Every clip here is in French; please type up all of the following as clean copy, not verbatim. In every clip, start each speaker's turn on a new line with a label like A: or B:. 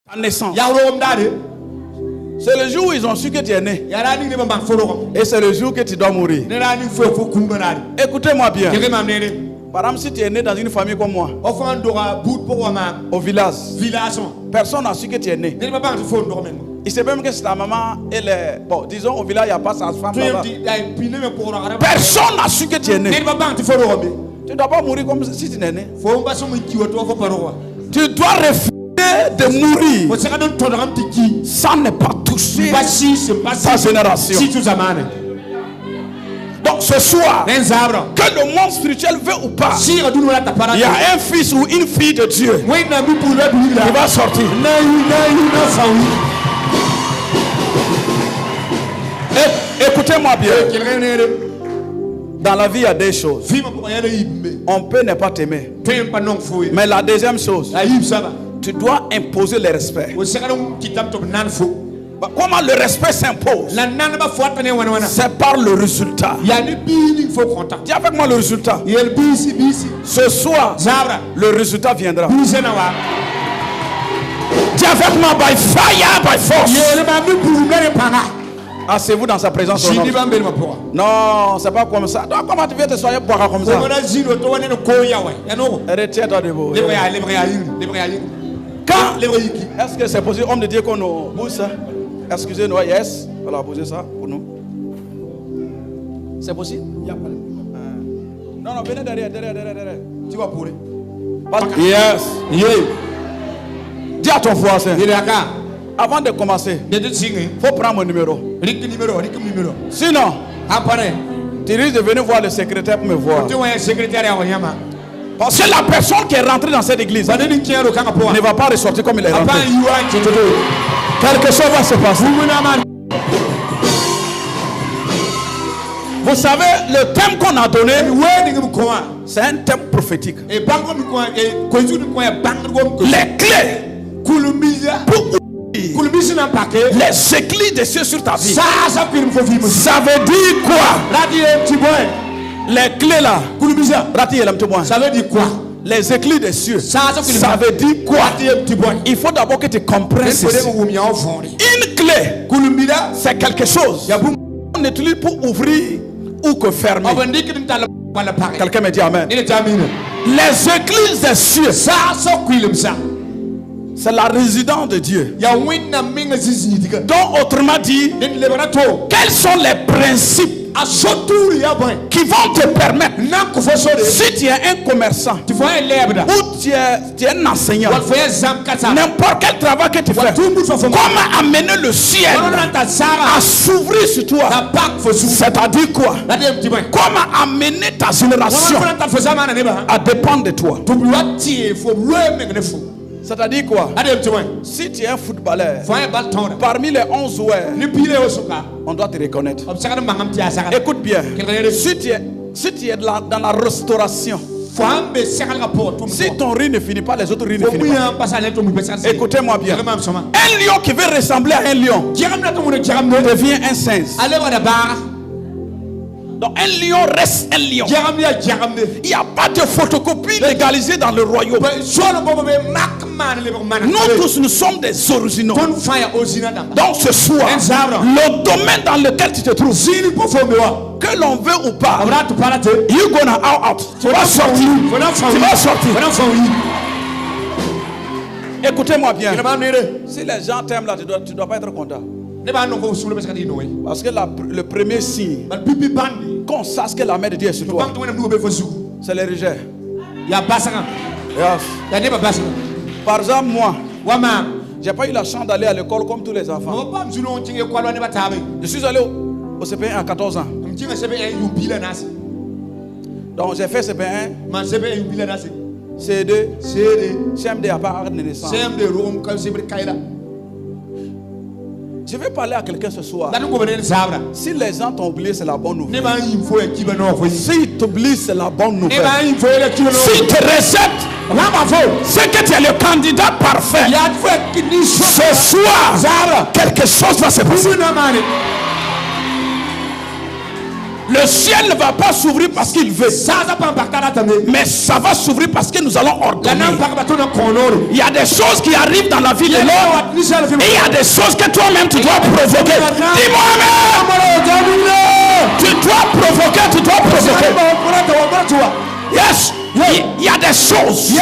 A: Ta naissance. C'est le jour où ils ont su que tu es né. Et c'est le jour que tu dois mourir. Écoutez-moi bien. Par exemple, si tu es né dans une famille comme moi, au village, personne n'a su que tu es né. Il sait même que c'est ta maman, elle est... Bon, disons au village, il n'y a pas sa femme là-bas. Personne n'a su que tu es né. Tu ne dois pas mourir comme si tu es né. Tu dois refuser de mourir. Ça n'est pas touché ta génération. Donc ce soir, que le monde spirituel veut ou pas, il y a un fils ou une fille de Dieu qui va sortir. Écoutez-moi bien. Dans la vie, il y a des choses. On peut ne pas t'aimer. Mais la deuxième chose, tu dois imposer le respect. Comment le respect s'impose? C'est par le résultat. Dis avec moi le résultat. Ce soir, le résultat viendra. Dis avec moi, by fire, by force. Asseyez-vous dans sa présence. Non, c'est pas comme ça. Donc, comment tu viens te soigner boire comme ça? Retiens-toi debout. Quand est-ce que c'est possible, homme de Dieu, qu'on nous pousse? Excusez-nous, yes. Voilà, posez ça pour nous. C'est possible? Non, venez derrière. Tu vas pourrir. Yes. Dis à ton voisin. Avant de commencer, il faut prendre mon numéro. Sinon, tu risques de venir voir le secrétaire pour me voir. Parce que la personne qui est rentrée dans cette église ne va pas ressortir comme il est rentré. Quelque chose va se passer. Vous savez, le thème qu'on a donné, c'est un thème prophétique. Les clés pour les éclats de cieux sur ta vie. Ça veut dire quoi? Les clés là, ça veut dire quoi? Les éclits des cieux, ça veut dire quoi? Il faut d'abord que tu comprennes ceci. Une clé, c'est quelque chose on utilise pour ouvrir ou que fermer. Quelqu'un me dit amen. Les églises des cieux, c'est la résidence de Dieu. Donc autrement dit, quels sont les principes qui vont te permettre, si tu es un commerçant ou tu es un enseignant, n'importe quel travail que tu fais, comment amener le ciel à s'ouvrir sur toi? C'est-à-dire quoi? Comment amener ta génération à dépendre de toi? C'est-à-dire quoi? Si tu es un footballeur, parmi les 11 joueurs, on doit te reconnaître. Écoute bien, si tu es dans la restauration, si ton riz ne finit pas, les autres riz ne finissent pas. Écoutez-moi bien. Un lion qui veut ressembler à un lion devient un singe. Donc un lion reste un lion. Il n'y a pas de photocopie légalisée dans le royaume. Nous tous, nous sommes des originaux. Donc ce soir, le domaine dans lequel tu te trouves, que l'on veut ou pas, you're gonna out. Tu vas sortir. Tu vas sortir. Écoutez-moi bien. Si les gens t'aiment là, tu dois pas être content. Parce que le premier signe qu'on sache que la main de Dieu est sur toi, c'est le rejet. Yes. Par exemple, moi, j'ai pas eu la chance d'aller à l'école comme tous les enfants. Je suis allé au CP1 à 14 ans. Donc j'ai fait CP1, C2, CM2 à part de naissance. Je vais parler à quelqu'un ce soir. Si les gens t'ont oublié, c'est la bonne nouvelle. Si t'oublies, c'est la bonne nouvelle. Si tu rejettes, c'est que tu es le candidat parfait. Ce soir, quelque chose va se passer. Le ciel ne va pas s'ouvrir parce qu'il veut, mais ça va s'ouvrir parce que nous allons ordonner. Il y a des choses qui arrivent dans la vie de l'homme et il y a des choses que toi-même tu dois provoquer. Dis-moi amen. Tu dois provoquer, tu dois provoquer. Yes. Il y a des choses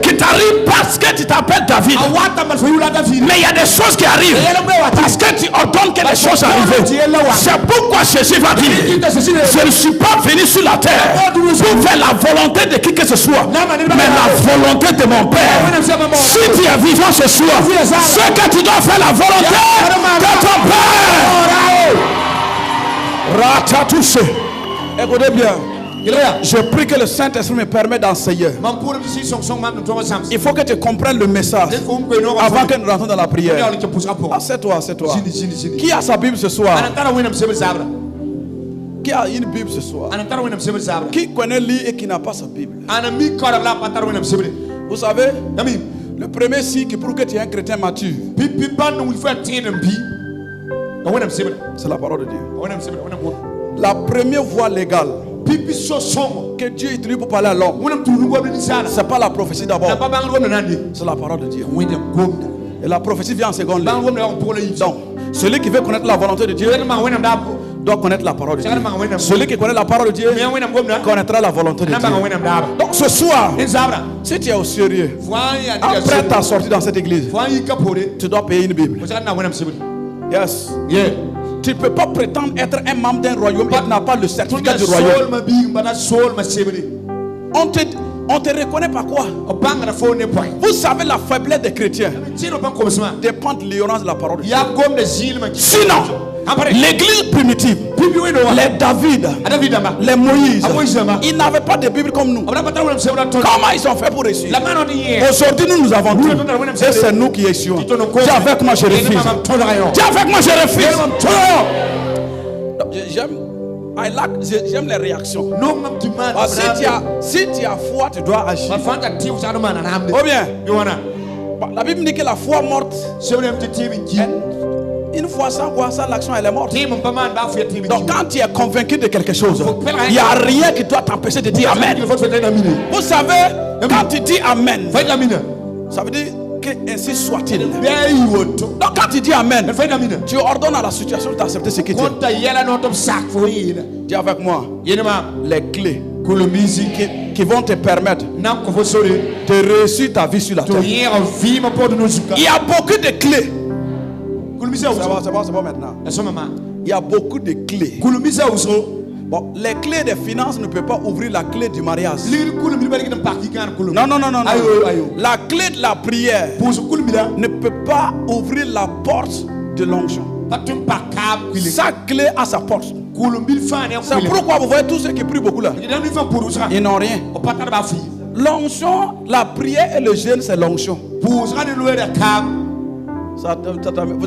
A: qui t'arrivent parce que tu t'appelles David. Mais il y a des choses qui arrivent parce que tu ordonnes que les choses arrivent. C'est pourquoi Jésus va dire: je ne suis pas venu sur la terre pour faire la volonté de qui que ce soit, mais la volonté de mon Père. Si tu es vivant ce soir, c'est que tu dois faire la volonté de ton Père. Ratatouché. Écoutez bien. Je prie que le Saint-Esprit me permette d'enseigner. Il faut que tu comprennes le message avant que nous rentrons dans la prière. Assieds-toi, assieds-toi. Qui a sa Bible ce soir? Qui a une Bible ce soir? Qui connaît lire et qui n'a pas sa Bible? Vous savez, le premier signe qui prouve que tu es un chrétien mature, c'est la parole de Dieu. La première voie légale que Dieu utilise pour parler à l'homme, c'est pas la prophétie d'abord, c'est la parole de Dieu. Et la prophétie vient en seconde ligne. Donc, celui qui veut connaître la volonté de Dieu doit connaître la parole de Dieu. Celui qui connaît la parole de Dieu connaîtra la volonté de Dieu. Donc ce soir, si tu es au sérieux, après ta sortie dans cette église, tu dois payer une Bible. Yes. Yeah. Tu ne peux pas prétendre être un membre d'un royaume et tu n'as pas le certificat du royaume. On te reconnaît par quoi? Vous savez, la faiblesse des chrétiens dépend de l'ignorance de la parole de Dieu. Sinon, l'église primitive, les David, les Moïse, ils n'avaient pas de Bible comme nous. Comment ils ont fait pour réussir? Aujourd'hui, nous avons tout. Et c'est nous qui échouons. Dis avec moi, je refuse. Dis avec moi, je refuse. J'aime les réactions. Si tu as foi, tu dois agir. Oh bien. La Bible dit que la foi morte, une fois sans quoi, sans l'action, elle est morte. Donc quand tu es convaincu de quelque chose, il n'y a rien qui doit t'empêcher de dire Amen. Vous savez, quand tu dis Amen, ça veut dire que ainsi soit-il. Donc quand tu dis Amen, tu ordonnes à la situation d'accepter ce qui est. Dis avec moi, les clés qui vont te permettre de réussir ta vie sur la terre. Il y a beaucoup de clés. C'est bon maintenant. Il y a beaucoup de clés. Bon, les clés des finances ne peuvent pas ouvrir la clé du mariage. Non. La clé de la prière ne peut pas ouvrir la porte de l'onction. Sa clé a sa porte. C'est pourquoi vous voyez tous ceux qui prient beaucoup là, ils n'ont rien. L'onction, la prière et le jeûne, c'est l'onction. Vous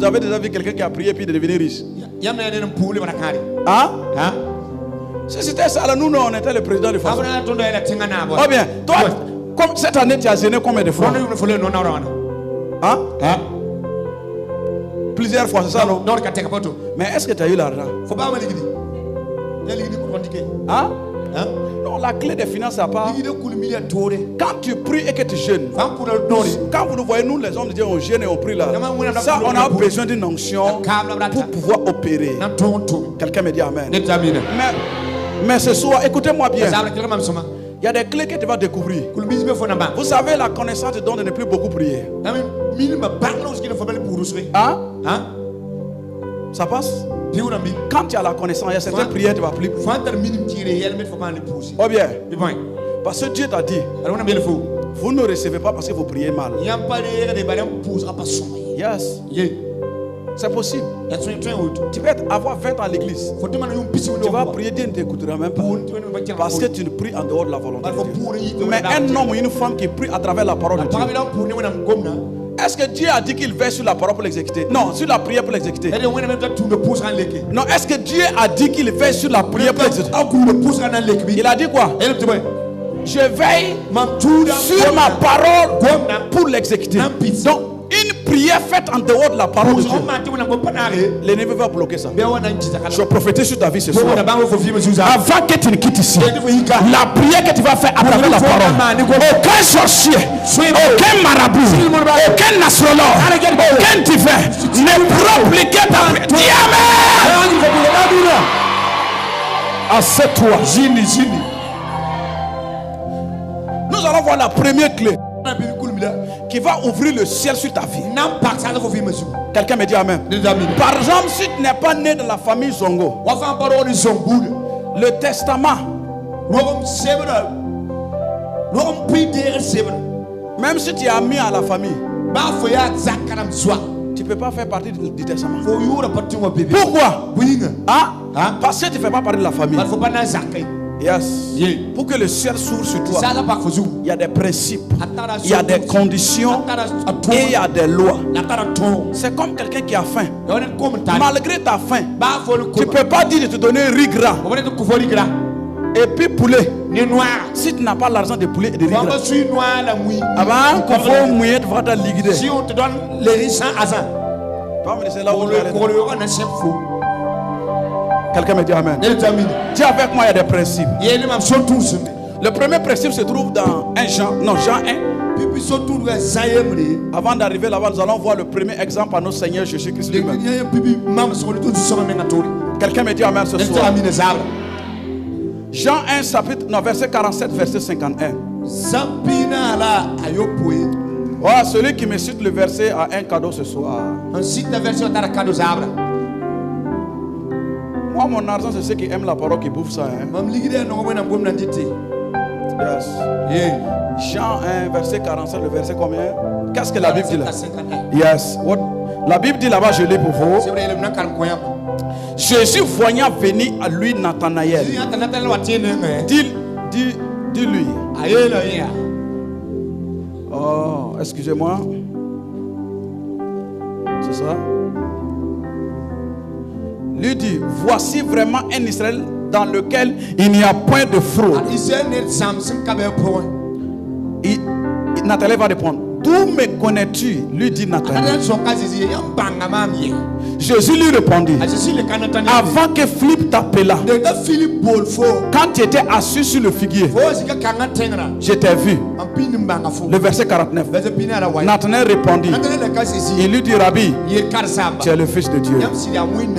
A: avez déjà vu quelqu'un qui a prié puis de devenir riche? Hein? Si c'était ça, là, nous on était le président de France. Oh bien, toi, comme cette année tu as jeûné combien de fois? Hein? Plusieurs fois, c'est ça, non? Mais est-ce que tu as eu l'argent? Hein? Non, la clé des finances, ça part. Quand tu pries et que tu jeûnes, quand vous nous voyez, nous les hommes de Dieu, on jeûne et on prie là. Ça, on a besoin d'une onction pour pouvoir opérer. Quelqu'un me dit Amen. Mais ce soir, écoutez-moi bien. Il y a des clés que tu vas découvrir. Vous savez, la connaissance te donne de ne plus beaucoup prier. Hein? Ça passe? Quand tu as la connaissance, il y a certaines prières, tu vas plus. Oh bien. Parce que Dieu t'a dit, vous ne recevez pas parce que vous priez mal. Yes. C'est possible. Tu peux avoir 20 ans à l'église. Tu vas prier, Dieu ne t'écoutera même pas. Parce que tu ne pries en dehors de la volonté de Dieu. Mais un homme ou une femme qui prie à travers la parole de Dieu, est-ce que Dieu a dit qu'il veille sur la parole pour l'exécuter? Non, sur la prière pour l'exécuter. Non, est-ce que Dieu a dit qu'il veille sur la prière pour l'exécuter? Il a dit quoi? Je veille sur ma parole pour l'exécuter. Donc, une prière prière faite en dehors de la parole de Dieu, l'ennemi va bloquer ça. Je prophétise sur ta vie ce soir. Avant que tu ne quittes ici, la prière que tu vas faire à travers la parole, aucun sorcier, aucun marabout, aucun astrologue, aucun divin ne pourra bloquer ta prière. Dis Amen. Assieds-toi. Nous allons voir la première clé qui va ouvrir le ciel sur ta vie. Quelqu'un me dit Amen. Par exemple, si tu n'es pas né dans la famille Zongo, le testament, même si tu es ami à la famille, tu ne peux pas faire partie du testament. Pourquoi? Parce que tu ne fais pas partie de la famille. Yes. Pour que le ciel s'ouvre sur toi, il y a des principes, il y a des conditions et il y a des lois. C'est comme quelqu'un qui a faim. Malgré ta faim, tu ne peux pas dire de te donner un riz gras et puis poulet si tu n'as pas l'argent de poulet et de riz gras.
B: Si on te donne les riz sans argent,
A: quelqu'un me dit Amen. Dis avec moi, il y a des principes. Le premier principe se trouve dans Jean 1. Avant d'arriver là-bas, nous allons voir le premier exemple à notre Seigneur Jésus-Christ lui-même. Quelqu'un me dit Amen ce soir. Jean 1, chapitre, verset 47, verset 51. Celui qui me cite le verset a un cadeau ce soir. Moi, mon argent, c'est ceux qui aiment la parole qui bouffent ça. Yes. Jean 1, verset 47, le verset combien? Qu'est-ce que la Bible dit là? Yes. What? La Bible dit là-bas, je lis pour vous. Jésus voyant venir à lui Nathanaël, dis-lui. Oh, excusez-moi. C'est ça? Lui dit, voici vraiment un Israël dans lequel il n'y a point de fraude. Nathanaël va répondre, d'où me connais-tu? Lui dit Nathanaël. Jésus lui répondit, avant que Philippe t'appela, quand tu étais assis sur le figuier, je t'ai vu. Le verset 49. Nathanaël répondit, il lui dit, Rabbi, tu es le fils de Dieu,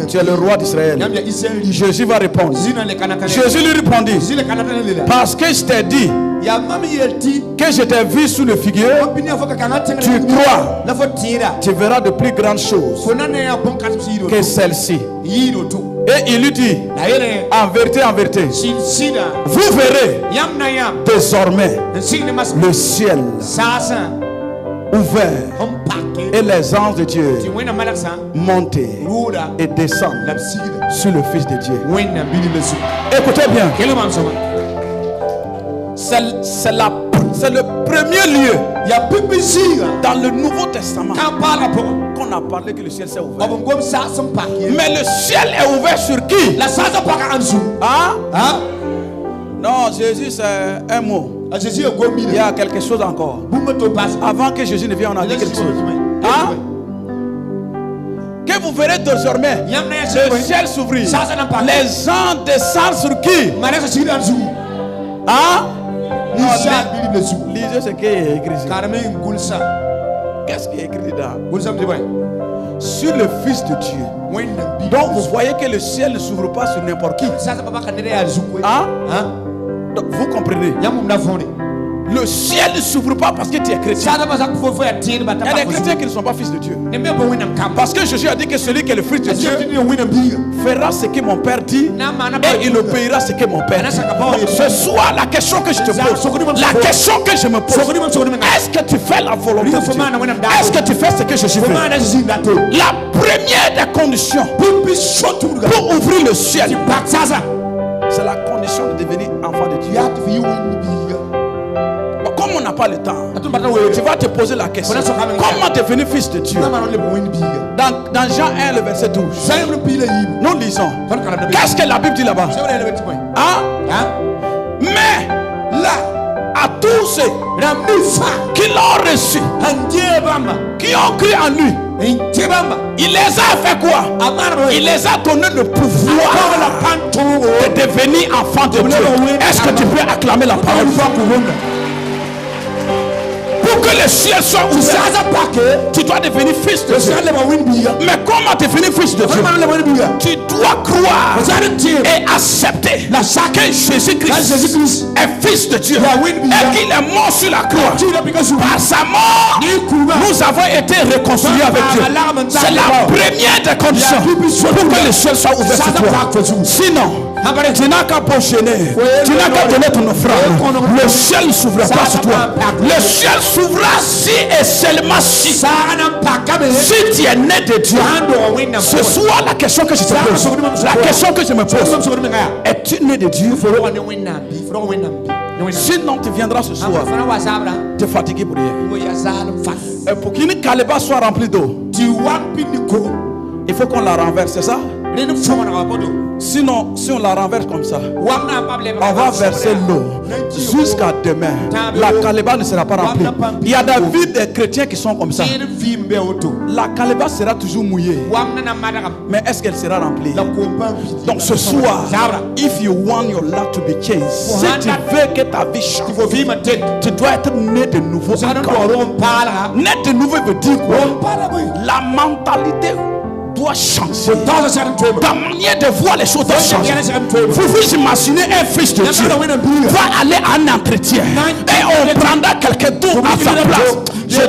A: tu es le roi d'Israël. Jésus va répondre, Jésus lui répondit, parce que je t'ai dit que je t'ai vu sous le figuier, tu crois, tu verras de plus grandes choses que celle-ci. Et il lui dit, en vérité, vous verrez désormais le ciel ouvert et les anges de Dieu monter et descendre sur le Fils de Dieu. Écoutez bien, c'est le premier lieu dans le Nouveau Testament qu'on a parlé que le ciel s'est ouvert. Mais le ciel est ouvert sur qui? Non, Jésus c'est un mot. Il y a quelque chose encore. Avant que Jésus ne vienne, on a dit quelque chose. Que vous verrez désormais le ciel s'ouvrir. Les gens descendent sur qui? Lisez ce qui est écrit ici. Qu'est-ce qui est écrit dedans? Sur le Fils de Dieu. Donc vous voyez que le ciel ne s'ouvre pas sur n'importe qui. Donc, vous comprenez? Le ciel ne s'ouvre pas parce que tu es chrétien. Il y a des chrétiens qui ne sont pas fils de Dieu. Parce que Jésus a dit que celui qui est le fils de Dieu fera ce que mon Père dit et il obéira ce que mon Père dit. Ce soir, la question que je te pose, la question que je me pose, est-ce que tu fais la volonté de Dieu? Est-ce que tu fais ce que Jésus fait? La première des conditions pour ouvrir le ciel, c'est la condition de devenir enfant de Dieu. Comme on n'a pas le temps, tu vas te poser la question, comment devenir fils de Dieu? Dans Jean 1, le verset 12, nous lisons, qu'est-ce que la Bible dit là-bas? Mais là, à tous ceux qui l'ont reçu, qui ont cru en lui. Il les a fait quoi? Il les a donné le pouvoir de devenir enfants de Dieu. Est-ce que tu peux acclamer la parole? Pour que le ciel soit ouvert, tu dois devenir fils de Dieu. Mais comment devenir fils de Dieu? Tu dois croire et accepter que Jésus-Christ est fils de Dieu et qu'il est mort sur la croix. Par sa mort, nous avons été réconciliés avec Dieu. C'est la première des conditions pour que le ciel soit ouvert sur toi. Sinon, tu n'as qu'à ponctionner, tu n'as qu'à donner ton offrande. Le ciel ne s'ouvrira pas sur toi. Le ciel s'ouvrira si et seulement si tu es né de Dieu. Ce soir, la question que je te pose, la question que je me pose, es-tu né de Dieu? Sinon, tu viendras ce soir te fatiguer pour rien. Et pour qu'une calebasse soit remplie d'eau, il faut qu'on la renverse, c'est ça? Sinon, si on la renverse comme ça, on va verser l'eau jusqu'à demain. La calebasse ne sera pas remplie. Il y a des vies des chrétiens qui sont comme ça. La calebasse sera toujours mouillée. Mais est-ce qu'elle sera remplie? Donc ce soir, if you want your life to be changed, si tu veux que ta vie change, tu dois être né de nouveau. Né de nouveau veut dire quoi? La mentalité doit changer. Ta manière de voir les choses doit changer. Vous vous imaginez un fils de Dieu va aller à un entretien et on prendra quelqu'un d'autre à sa place. Je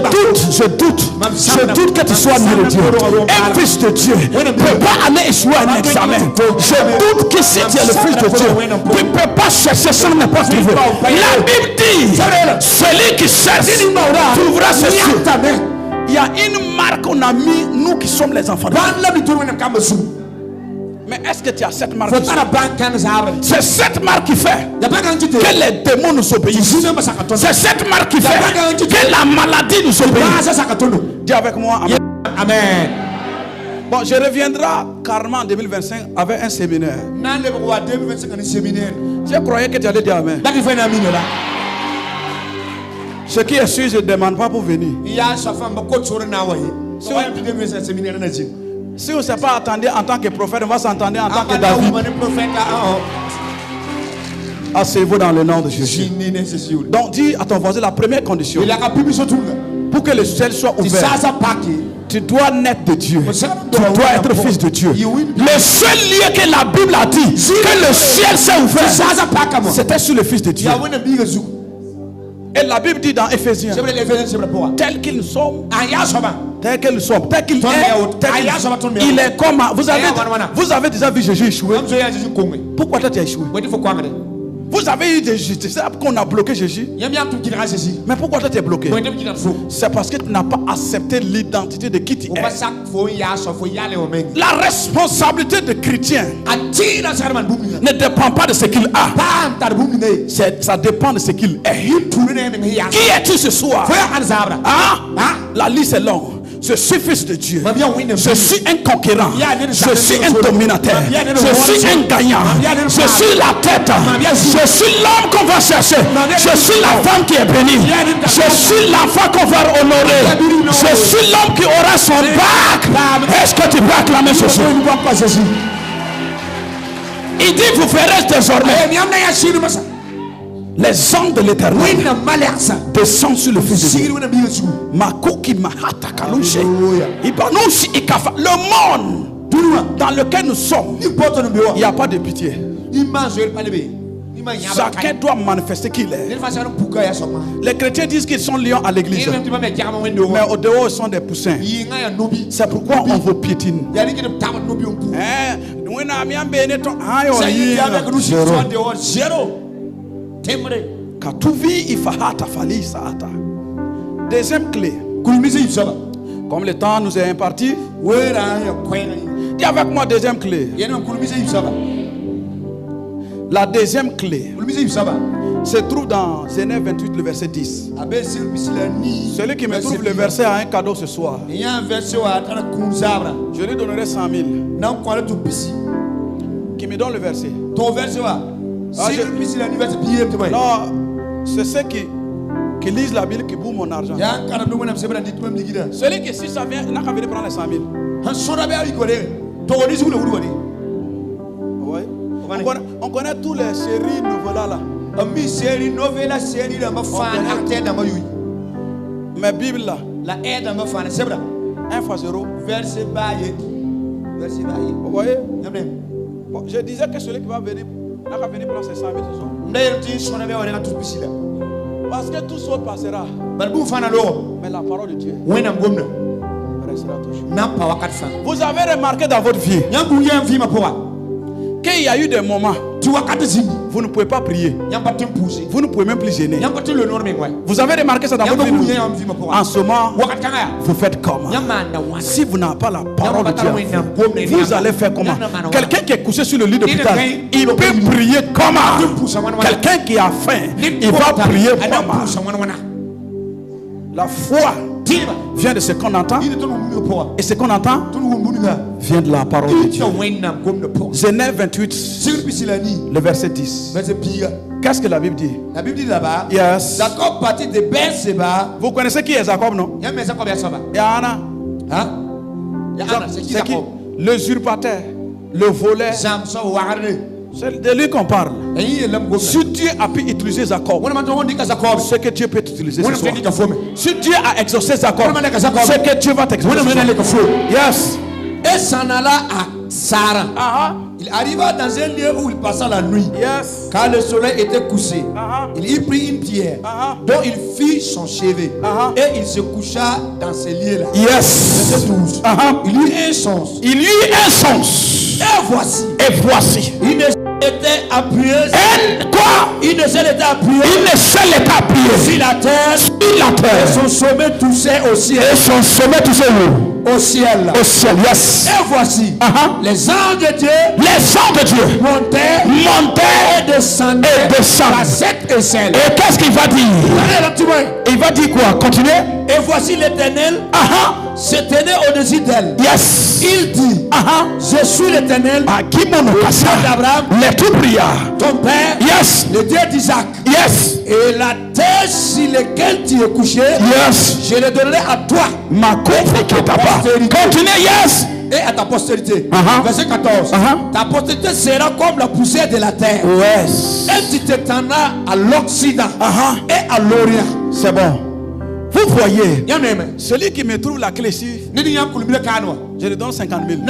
A: doute que tu sois né de Dieu. Un fils de Dieu ne peut pas aller échouer un examen. Je doute que si tu es le fils de Dieu, tu ne peux pas chercher sans n'importe trouver. La Bible dit, celui qui cherche trouvera ses yeux. Il y a une marque qu'on a mis, nous qui sommes les enfants de Dieu. Mais est-ce que tu as cette marque? C'est cette marque qui fait que les démons nous obéissent. C'est cette marque qui fait que la maladie nous obéit. Dis avec moi, amen. Amen. Bon, je reviendrai carrément en 2025 avec un séminaire. Je croyais que tu allais dire amen. Ce qui est sûr, je ne demande pas pour venir. Si on ne s'est pas attendu en tant que prophète, on va s'entendre en tant que David. Asseyez-vous dans le nom de Jésus. Donc dis à ton voisin la première condition. Pour que le ciel soit ouvert, tu dois naître de Dieu. Tu dois être fils de Dieu. Le seul lieu que la Bible a dit que le ciel s'est ouvert, c'était sur le fils de Dieu. Et la Bible dit dans Éphésiens, tel qu'ils sont, tel qu'ils sont, tel qu'il est, il est comme. Vous avez déjà vu Jésus échouer. Pourquoi toi tu as échoué? Vous avez eu des justices qu'on a bloqué Jésus. Mais pourquoi toi tu es bloqué? C'est parce que tu n'as pas accepté l'identité de qui tu es. La responsabilité de chrétien ne dépend pas de ce qu'il a. Ça dépend de ce qu'il est. Qui es-tu ce soir? La liste est longue. Je suis fils de Dieu. Je suis un conquérant. Je suis un dominateur. Je suis un gagnant. Je suis la tête. Je suis l'homme qu'on va chercher. Je suis la femme qui est bénie. Je suis l'enfant qu'on va honorer. Je suis l'homme qui aura son bac. Est-ce que tu peux acclamer ce soir? Il dit vous verrez désormais les anges de l'Éternel descendent sur le fils de Dieu. Le monde dans lequel nous sommes, il n'y a pas de pitié. Chacun doit manifester qui il est. Les chrétiens disent qu'ils sont lions à l'église, mais au dehors ils sont des poussins. C'est pourquoi on vous piétine. Deuxième clé, comme le temps nous est imparti, dis avec moi deuxième clé. La deuxième clé se trouve dans Genèse 28, le verset 10. Celui qui me trouve le verset a un cadeau ce soir. Je lui donnerai 100 000. Qui me donne le verset.
B: Ton verset va.
A: Non,
B: C'est ceux qui lisent la Bible qui bourrent mon argent. Celui qui, si ça vient, n'a qu'à venir prendre les 100 000. Oui. On connaît tous les séries novelas là. Mais Bible là, 1 fois 0.
A: Verset.
B: Vous voyez? Bon, je disais que celui qui va venir n'a qu'à venir prendre ses 100 000 ce soir. Parce que tout ça passera. Mais la parole de Dieu restera toujours. Vous avez remarqué dans votre vie qu'il y a eu des moments vous ne pouvez pas prier. Vous ne pouvez même plus gêner. Vous avez remarqué ça dans votre vie. En ce moment, vous faites comment? Si vous n'avez pas la parole de Dieu, vous allez faire comment? Quelqu'un qui est couché sur le lit d'hôpital, il peut prier comment? Quelqu'un qui a faim, il va prier comment? La foi vient de ce qu'on entend, et ce qu'on entend vient de la parole de Dieu. Genèse 28, le verset 10. Qu'est-ce que la Bible dit?
A: La Bible dit là-bas,
B: yes.
A: Jacob partit de Berseba.
B: Vous connaissez qui est Jacob, non?
A: Il y a Jacob et Saba.
B: Il y a Anna.
A: Hein? C'est qui Jacob?
B: L'usurpateur, le voleur. C'est de lui qu'on parle. Si Dieu a pu utiliser Jacob, c'est que Dieu peut utiliser ce soir. Si Dieu a exaucé Jacob, c'est que Dieu va t'exaucer. Yes.
A: Et s'en alla à Sarah. Il arriva dans un lieu où il passa la nuit.
B: Yes.
A: Car le soleil était couché. Il y prit une pierre dont il fit son chevet. Et il se coucha dans ce lieu-là.
B: Yes.
A: Il eut un sens.
B: Il eut un sens.
A: Et voici. Une était appuyée.
B: Quoi?
A: Une seule était appuyée.
B: Une seule était appuyée
A: sur la terre. Et son sommet touchait au ciel.
B: Et son sommet touchait où?
A: Au ciel.
B: Au ciel, yes.
A: Et voici. Les anges de Dieu.
B: Les anges de Dieu
A: montaient et descendaient. À cette échelle. Et qu'est-ce qu'il va dire?
B: Il va dire quoi? Continuez.
A: Et voici l'Éternel se tenait au-dessus d'elle.
B: Yes.
A: Il dit, je suis l'Éternel,
B: d'Abraham, le tout brillant,
A: ton père,
B: yes,
A: le Dieu d'Isaac,
B: yes,
A: et la terre sur laquelle tu es couché,
B: yes,
A: je le donnerai à toi,
B: ma postérité. Continuez, yes,
A: et à ta postérité. Verset 14. Ta postérité sera comme la poussière de la terre.
B: Yes.
A: Et tu t'étendras à l'Occident et à l'Orient.
B: C'est bon. Vous voyez, celui qui me trouve la clé ici, je lui donne 50 000.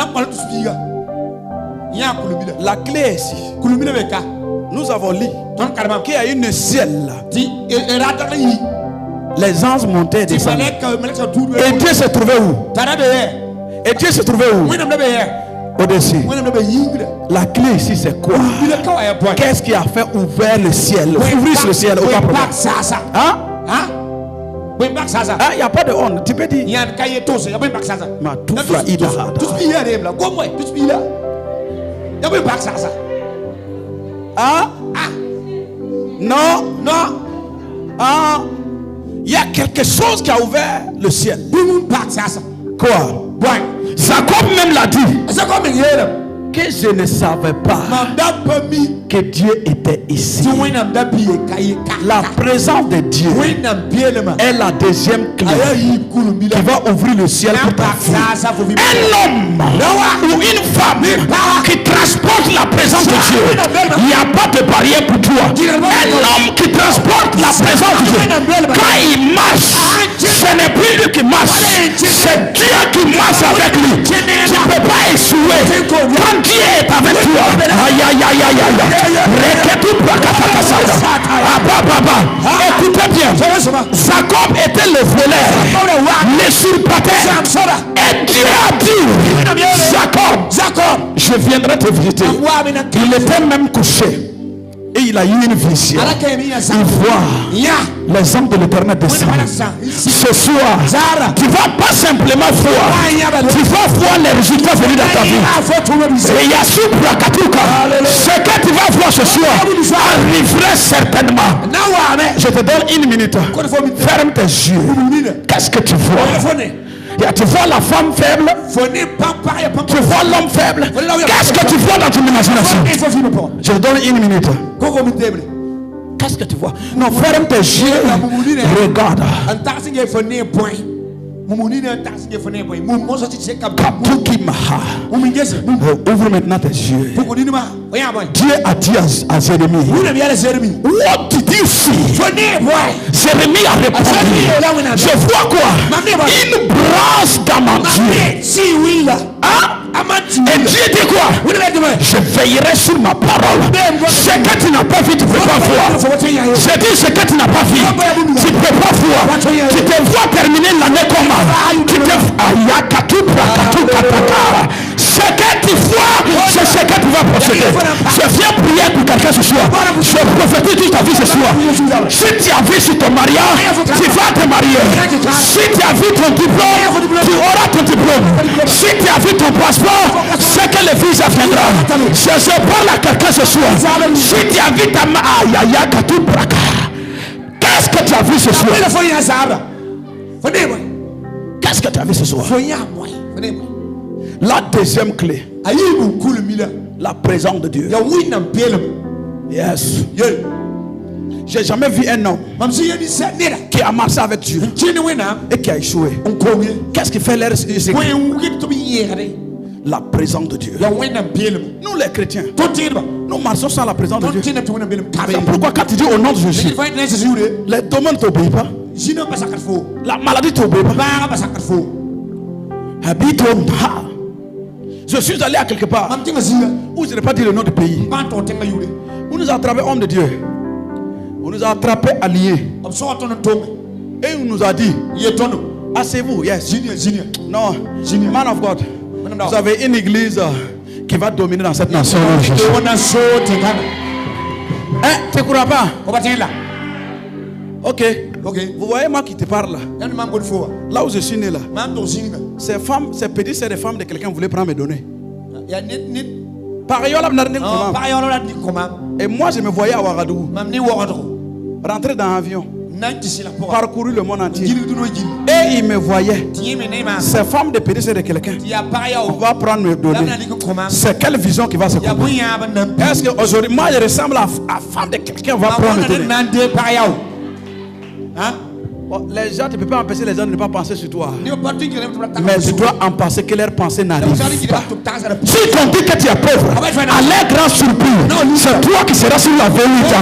B: La clé est ici. Nous avons lu qu'il y a une ciel. Les anges montaient et descendaient. Et Dieu se trouvait où? Et Dieu se trouvait où? Au-dessus. La clé ici c'est quoi? Qu'est-ce qui a fait ouvrir le ciel? Ouvrir le ciel au pas. Hein? Il n'y a pas de honte. Tu peux dire. Ma tout la ida. Non. Il y a quelque chose qui a ouvert le ciel. Quoi? Jacob même l'a dit. Que je ne savais pas que Dieu était ici. La présence de Dieu est la deuxième clé qui va ouvrir le ciel pour ta vie. Un homme ou une femme qui transporte la présence de Dieu, il n'y a pas de barrière pour toi. Un homme qui transporte la présence de Dieu, quand il marche, ce n'est plus lui qui marche, c'est Dieu qui marche avec lui. Tu ne peux pas échouer. Quand Dieu est avec toi, écoutez bien, Jacob était le voleur, l'usurpateur, et Dieu a dit, Jacob, je viendrai te visiter. Il était même couché. Et il a eu une vision. Il voit les hommes de l'Éternel descendre. Ce soir, tu ne vas pas simplement voir, tu vas voir les résultats venus dans ta vie. Et Yassou Brakatuka, ce que tu vas voir ce soir arriverait certainement. Je te donne une minute. Ferme tes yeux. Qu'est-ce que tu vois? Tu vois la femme faible, tu vois l'homme faible. Qu'est-ce que tu vois dans ton imagination? Je te donne une minute. Qu'est-ce que tu vois? Non, ferme tes yeux. Regarde. Ouvre maintenant tes yeux. Dieu a dit à Jérémie, what did you see? Jérémie a répondu, je vois quoi? Une branche d'amandier. Et Dieu dit quoi? Je veillerai sur ma parole. Ce que tu n'as pas vu, tu ne peux pas voir. Je dis ce que tu n'as pas vu, tu ne peux pas voir. Tu te vois terminer l'année comment? Ce que tu vois, c'est ce que tu vas procéder. Je viens prier pour quelqu'un ce soir. Je prophétise toute ta vie ce soir. Si tu as vu sur ton mariage, tu vas te marier. Si tu as vu ton diplôme, tu auras ton diplôme. Si tu as vu ton passeport, c'est que le visa viendra. Je parle à quelqu'un ce soir. Si tu as vu ta qu'est-ce que tu as vu ce soir? Qu'est-ce que tu as vu ce soir? La deuxième clé, la présence de Dieu. Yes. J'ai jamais vu un homme qui a marché avec Dieu et qui a échoué. Qu'est-ce qui fait l'air? La présence de Dieu. Nous les chrétiens, nous marchons sans la présence de Dieu. C'est pourquoi quand tu dis au nom de Jésus, les démons ne t'obéissent pas. La maladie ne t'obéit pas. Habite-toi. Je suis allé à quelque part où je n'ai pas dit le nom du pays. On nous a attrapé homme de Dieu. On nous a attrapé alliés. Et on nous a dit, asseyez-vous. Yes. Non, man of God. Vous avez une église qui va dominer dans cette nation. Hein, tu ne crois pas? Ok. Vous voyez moi qui te parle là. Là où je suis né là. Ces femmes, ces petites, c'est des femmes de quelqu'un voulait prendre mes données. Et moi je me voyais à Ouagadougou. Rentrer dans l'avion. Parcourir le monde entier. Et il me voyait. Ces femmes de petites, c'est de quelqu'un. On va prendre mes données. C'est quelle vision qui va se couper? Est-ce qu'aujourd'hui, moi je ressemble à la femme de quelqu'un va prendre mes données? Bon, les gens, tu ne peux pas empêcher les gens de ne pas penser sur toi. Mais tu dois en penser que leur pensée n'arrive pas. Si on dit que tu es pauvre, à leur grand surprise, c'est toi qui seras sur la vérité.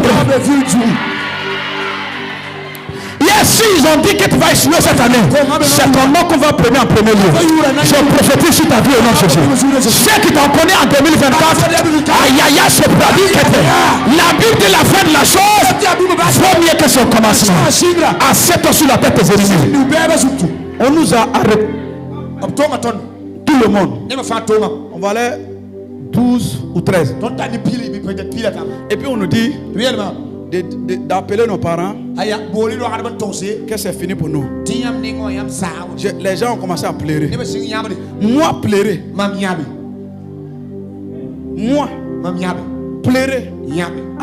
B: Si ils ont dit que tu vas échouer cette année, c'est ton nom qu'on va prendre en premier lieu. Je prophétise sur ta vie au nom de Jésus. Ceux qui t'ont connu en 2024, aïe, c'est pratique. La Bible dit la fin de la chose vaut mieux que son commencement. Assieds-toi sur la tête des ennemis. On nous a arrêtés. Tout le monde. On va aller 12 ou 13. Et puis on nous dit d'appeler nos parents que c'est fini pour nous. Les gens ont commencé à pleurer. Moi pleurer. Moi pleurer.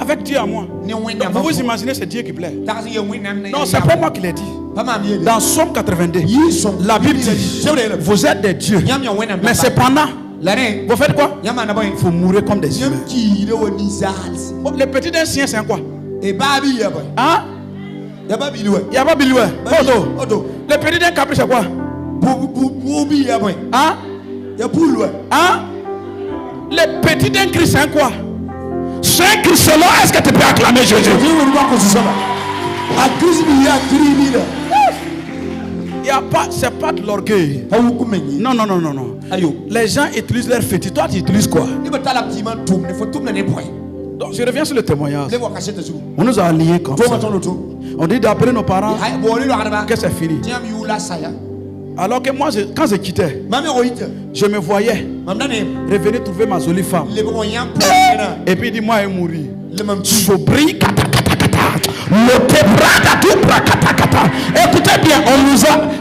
B: Avec Dieu à moi. Vous vous imaginez, c'est Dieu qui pleure. Non, c'est pas moi qui l'ai dit. Dans Somme 82, la Bible dit, vous êtes des dieux. Mais cependant, vous faites quoi? Il faut mourir comme des humains. Le petit d'un sien, c'est quoi? Hein? Il n'y a pas biloué. Le petit d'un capri, c'est quoi? Hein? Hein? Le petit d'un Christ, c'est quoi? C'est un Christ selon. Est-ce que tu peux acclamer Jésus? Il y a pas, c'est pas de l'orgueil. Non. Les gens utilisent leur fétiche. Toi, tu utilises quoi? Donc, je reviens sur le témoignage. On nous a alliés comme ça. On dit d'appeler nos parents que c'est fini. Alors que moi, quand je quittais, je me voyais revenir trouver ma jolie femme. Et puis il dit, moi, elle mourit. Écoutez bien,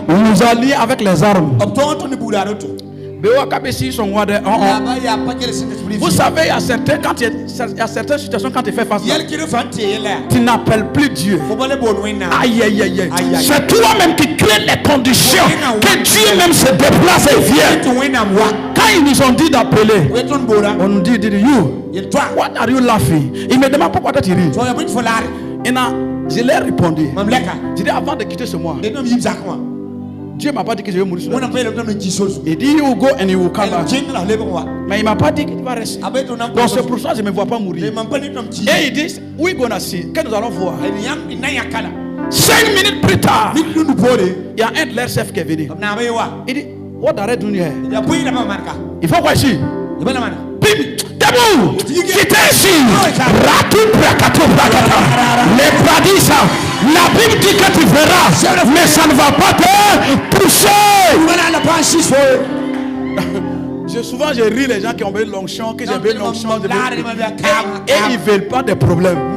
B: on nous a liés avec les armes. Vous savez, il y a certaines situations quand tu fais face à, tu n'appelles plus Dieu. Aïe. C'est toi-même qui crée les conditions que Dieu même se déplace et vient. Quand ils nous ont dit d'appeler, on nous dit, you, what are you laughing? Il me demande pourquoi tu ris.
A: Et je l'ai répondu. J'ai dit avant de quitter ce mois, Dieu m'a pas dit que je vais mourir. Il dit you go and you will come back. Mais il m'a pas dit qu'il va rester. Donc c'est pour ça que je ne me vois pas mourir. Et il dit we gonna see, que nous allons voir. 5 minutes plus tard, il y a un de leurs chefs qui est venu. Il dit what are you doing here? Il faut quoi ici? Debout, quittez ici. Les paradis, la Bible dit que tu verras, mais ça ne va pas te pousser. Souvent je ris les gens qui ont besoin de l'onction, que j'ai besoin de l'onction, et ils ne veulent pas de problème.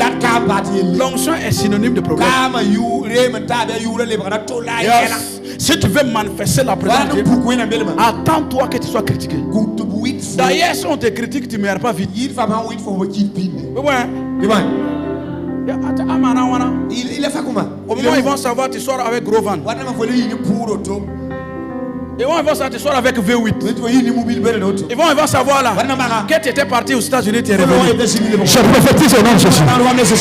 A: L'onction est synonyme de problème. Yes. Si tu veux manifester la présence de Dieu, attends-toi que tu sois critiqué. D'ailleurs, si on te critique, tu ne meurs pas vite. Au moment où ils vont savoir, tu sors avec gros van. Ils vont savoir, tu sors avec V8. Ils vont savoir là que tu étais parti aux États-Unis, tu es revenu. Je prophétise au nom de Jésus.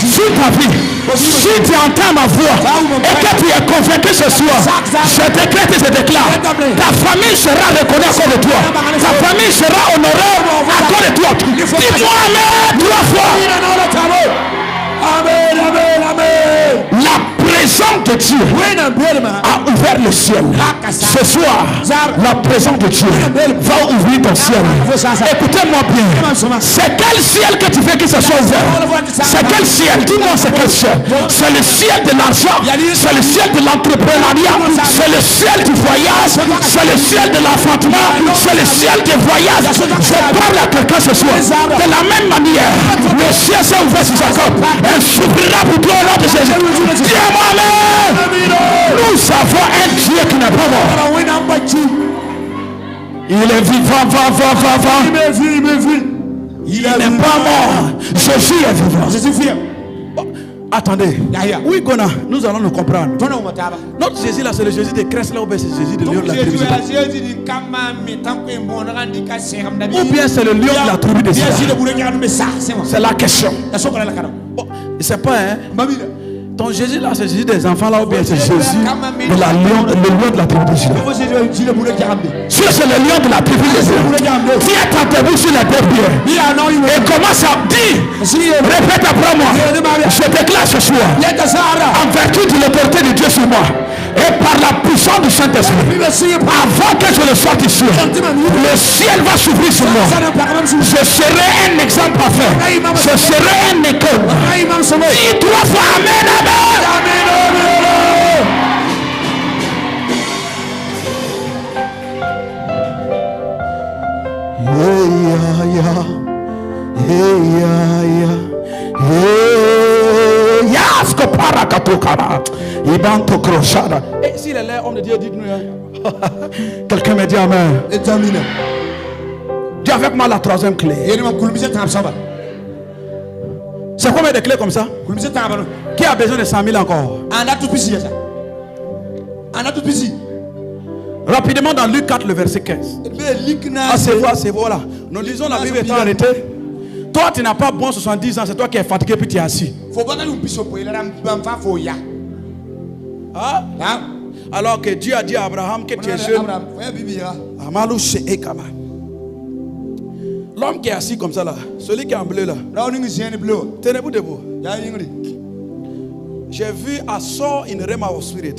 A: Sur ta vie, si tu entends ma voix et que tu es convaincu ce soir, je décrète et je déclare, ta famille sera reconnue à cause de toi. Ta famille sera honorée à cause de toi. Dis-moi Amen 3 fois. Amen, amen, amen. La présence de Dieu a ouvert le ciel. Ce soir, la présence de Dieu va ouvrir ton ciel. Écoutez-moi bien. C'est quel ciel que tu veux que ce soit ouvert? C'est quel ciel? Dis-moi c'est quel ciel? C'est le ciel de l'argent. C'est le ciel de l'entrepreneuriat. C'est le ciel du voyage. C'est le ciel de l'enfantement. C'est le ciel du voyage. Je parle à quelqu'un ce soir. De la même manière, le ciel s'est ouvert sur Jacob. Elle s'ouvrira pour toi au nom de Jésus. Dis-moi amen. Nous avons un Dieu qui n'est pas mort. Il est vivant, il n'est pas mort. Jésus est vivant. Attendez, oui, nous allons nous comprendre. Notre Jésus là, c'est le Jésus de Christ là, ou bien c'est le Jésus de Lion de la tribu de ou bien c'est le Lion de la tribu de c'est la question. Bon, c'est pas ton Jésus là, c'est Jésus des enfants là, ou bien c'est Jésus de la lion, le lion de la tribu de Juda. Si c'est le lion de la tribu de Juda, tiens ta debout sur les deux pieds et commence à dire, répète après moi, je déclare ce soir, en vertu de l'autorité de Dieu sur moi et par la puissance du Saint-Esprit, avant que je le sorte ici, le ciel va s'ouvrir sur moi. Je serai un exemple parfait. Je serai un école. Dis 3 fois amen, amen. Et s'il est là, homme de Dieu, dites-nous. Quelqu'un me dit amen. Dis avec moi la 3e clé. C'est combien de clés comme ça? Qui a besoin de 100 000 encore? Rapidement dans Luc 4, le verset 15. Asseyez-vous là. Nous lisons la Bible étant arrêtée. Toi, tu n'as pas bon 70 ans, c'est toi qui es fatigué puis tu es assis. Alors que Dieu a dit à Abraham que tu es jeune. L'homme qui est assis comme ça là, celui qui est en bleu là. Tenez-vous debout. J'ai vu à sort une rema au spirit.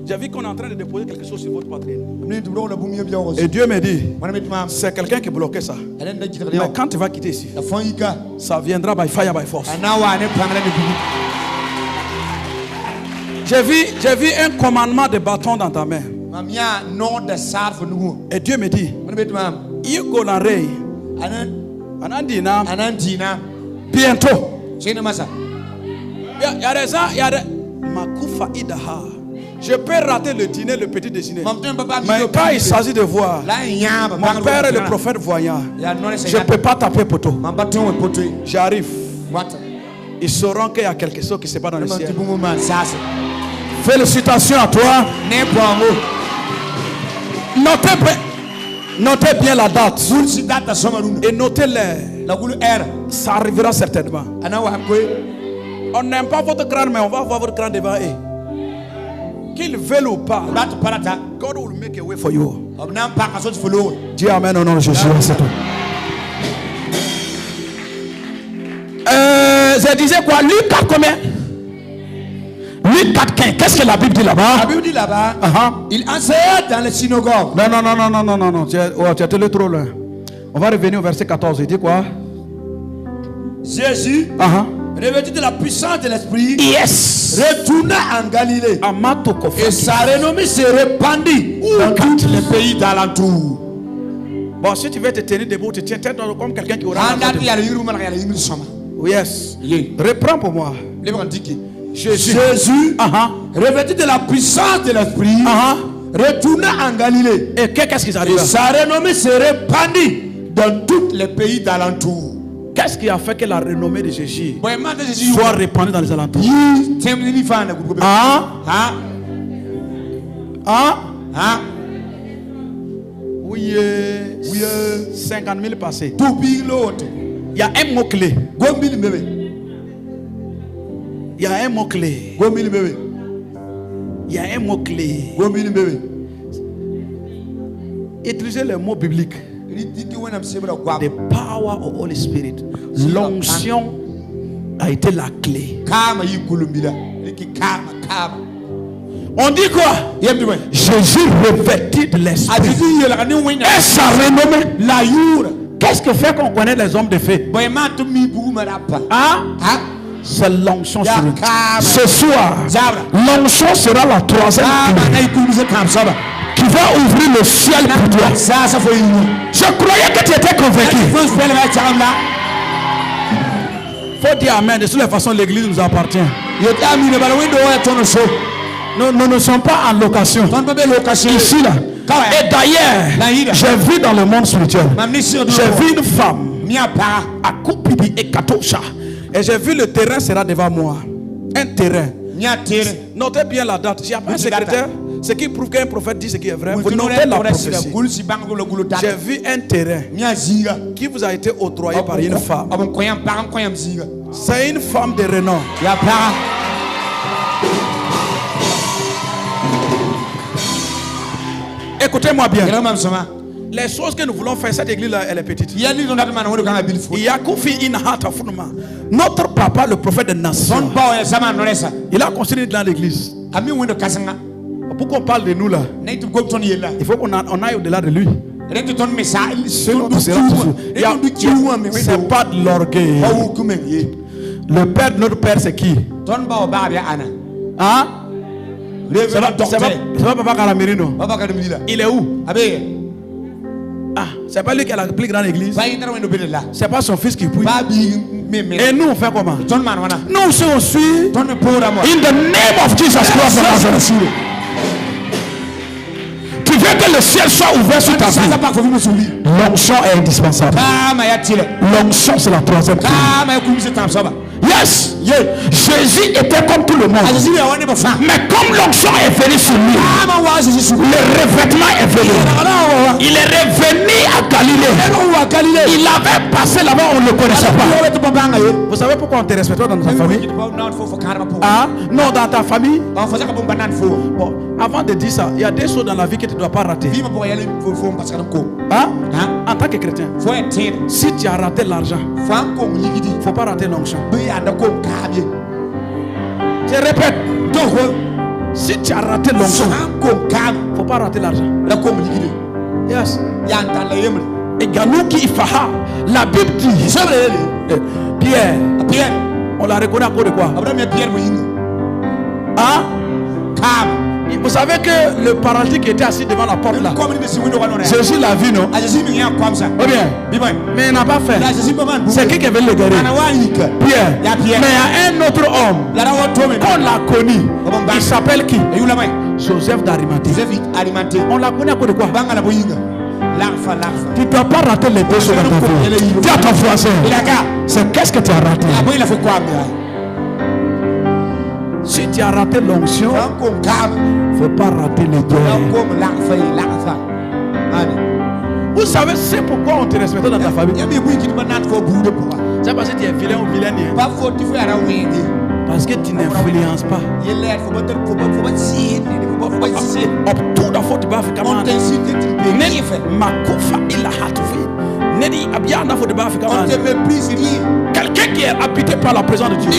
A: J'ai vu qu'on est en train de déposer quelque chose sur votre poitrine. Et Dieu me dit, c'est quelqu'un qui bloquait ça. Mais quand tu vas quitter ici, ça viendra by fire, by force. J'ai vu un commandement de bâton dans ta main. Et Dieu me dit, bientôt. Il y a des gens, je peux rater le dîner, le petit déjeuner. Mais quand il s'agit de voir, mon père est le prophète voyant. Je ne peux pas taper poteau. J'arrive. Ils sauront qu'il y a quelque chose qui se passe dans le ciel. Félicitations à toi. Notez bien la date. Et notez l'heure. Ça arrivera certainement.
B: On n'aime pas votre crâne, mais on va voir votre crâne devant eux. Qu'ils veulent ou pas, God will make a way for you. Dis amen au nom de Jésus. C'est tout. Je disais quoi? Luc 4 combien? Luc 4 15. Qu'est-ce que la Bible dit là-bas?
A: La Bible dit là-bas, il enseignait dans les synagogues.
B: Non. Tu es allé trop loin. On va revenir au verset 14. Il dit quoi?
A: Jésus, revêtu de la puissance de l'esprit, retourna en Galilée. Et sa renommée se répandit dans tous les pays d'alentour.
B: Bon, si tu veux te tenir debout, tu tiens tête comme quelqu'un qui aura. Yes. Reprends pour moi.
A: Jésus, revêtu de la puissance de l'esprit, retourna en Galilée.
B: Et qu'est-ce qui arrive?
A: Et sa renommée se répandit dans tous les pays d'alentour.
B: Qu'est-ce qui a fait que la renommée de Jésus soit répandue dans les alentours? Oui, 50 000 passés. Il y a un mot-clé. Il y a un mot-clé. Il y a un mot-clé. Utilisez le mot biblique. The power of Holy Spirit. L'onction a été la clé. On dit quoi? Jésus revêtu de l'esprit. Et sa renommée. Qu'est-ce que fait qu'on connaît les hommes de fait? C'est l'onction sur eux. Ce soir, l'onction sera la troisième qui va ouvrir le ciel pour toi. Je croyais que tu étais convaincu. Faut dire amen. De toutes les façons, l'église nous appartient. Nous ne sommes pas en location. Ici, là. Et d'ailleurs, j'ai vu dans le monde spirituel, j'ai vu une femme à Koupidi et Katosha. Et j'ai vu le terrain sera devant moi. Un terrain. Notez bien la date. J'ai appris un secrétaire. Ce qui prouve qu'un prophète dit ce qui est vrai. Vous notez la prophétie. J'ai vu un terrain qui vous a été octroyé par une femme. C'est une femme de renom. Écoutez-moi bien. Les choses que nous voulons faire, cette église-là, elle est petite. Il y a Kofi Inahata Funuma. Notre papa, le prophète de nation, il a construit dans l'église. Pourquoi on parle de nous là? Il faut qu'on aille au-delà de lui. C'est pas de l'orgueil. Le père de notre père, c'est qui? Hein? C'est pas Papa Calamirino. Il est où? C'est pas lui qui a la plus grande église. C'est pas son fils qui prie. Et nous on fait comment? Nous aussi on suit. In the name of Jesus Christ. Tu veux que le ciel soit ouvert sur ta vie? L'onction est indispensable. L'onction c'est la troisième clé. Yes. Jésus était comme tout le monde. Mais comme l'onction est venue sur lui, le revêtement est venu. Il est revenu à Galilée. Il avait passé là-bas, on ne le connaissait pas. Vous savez pourquoi on te respecte dans ta famille? Non, dans ta famille. Bon, avant de dire ça, il y a des choses dans la vie que tu ne dois pas rater. En tant que chrétien, si tu as raté l'argent, il ne faut pas rater l'onction. Je répète, si tu as raté l'onction, il ne faut pas rater l'argent. Yes. Et Ganou qui faha, la Bible dit, Pierre, on la reconnaît à cause de quoi? Vous savez que le paralytique était assis devant la porte là. Jésus l'a vu, non? Oh bien. Mais il n'a pas fait. C'est qui veut le guérir? Pierre. Mais il y a un autre homme qu'on l'a connu. Il s'appelle qui? Joseph d'Arimathée. On l'a connu à cause de quoi? Tu ne dois pas rater les deux choses dans ta vie. Dis à ton voisin, c'est qu'est-ce que tu as raté? Si tu as raté l'onction, il ne faut pas rater les deux. Vous savez, c'est pourquoi on te respecte dans ta famille. C'est parce que tu es vilain ou vilaine.
A: Parce que tu n'influences pas. Tout d'abord tu vas faire comment? Quelqu'un qui est habité par la présence de Dieu.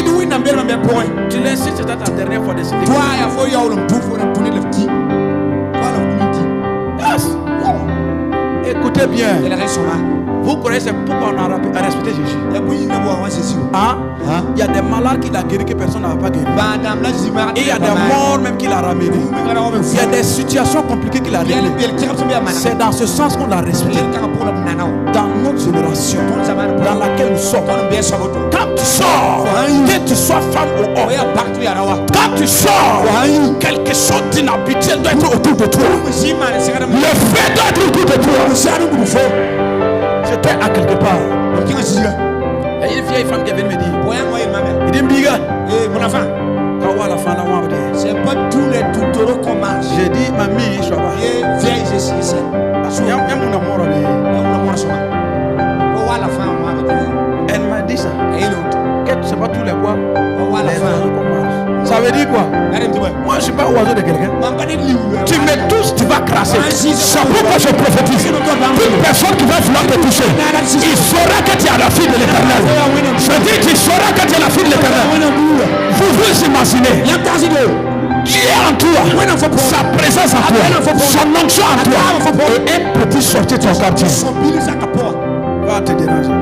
A: Tu l'insistes, c'est ta dernière fois de se lever. Yes. Écoutez bien. Vous connaissez pourquoi on a respecté Jésus? Hein? Il y a des malades qu'il a guéri que personne n'a pas guéri. Et il y a des morts même qu'il a ramenés. Il y a des situations compliquées qu'il a réglées. C'est dans ce sens qu'on l'a respecté. Dans notre génération dans laquelle nous sommes, quand tu sors, que tu sois femme ou homme, quand tu sors, quelque chose d'inhabituel doit être autour de toi. Le fait doit être autour de toi. J'étais à quelque part. Et une vieille femme qui est venue me dire, il dit Mbiga,
C: c'est pas tous les toutouros qu'on mange.
A: j'ai dit mamie, je vois. Elle m'a dit ça. C'est pas tous les bois. Ça veut dire quoi? Moi je suis pas oiseau de quelqu'un. Tu me touches, tu vas crasser. C'est pourquoi je prophétise. Toute personne qui va vouloir te toucher, il saura que tu es la fille de l'Éternel. Je dis, tu sauras que tu es la fille de l'Éternel. Vous vous imaginez Dieu en toi, sa présence en toi, son onction en toi, et un petit sorti de ton quartier va te déranger.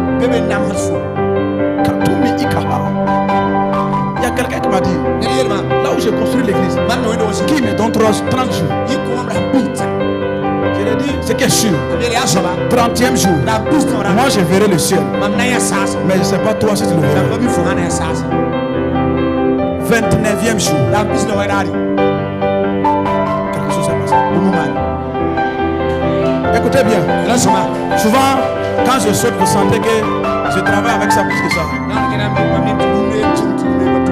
A: Katumi Ikaha. Il y a quelqu'un qui m'a dit, là où j'ai construit l'église, qui me donne 30 jours. Je lui ai dit, c'est que sûr, 30e jour, moi je verrai le ciel. Mais je ne sais pas toi si tu le verras. 29e jour, quelque chose s'est passé. Écoutez bien, souvent quand je saute, vous sentez que je travaille avec ça plus que ça.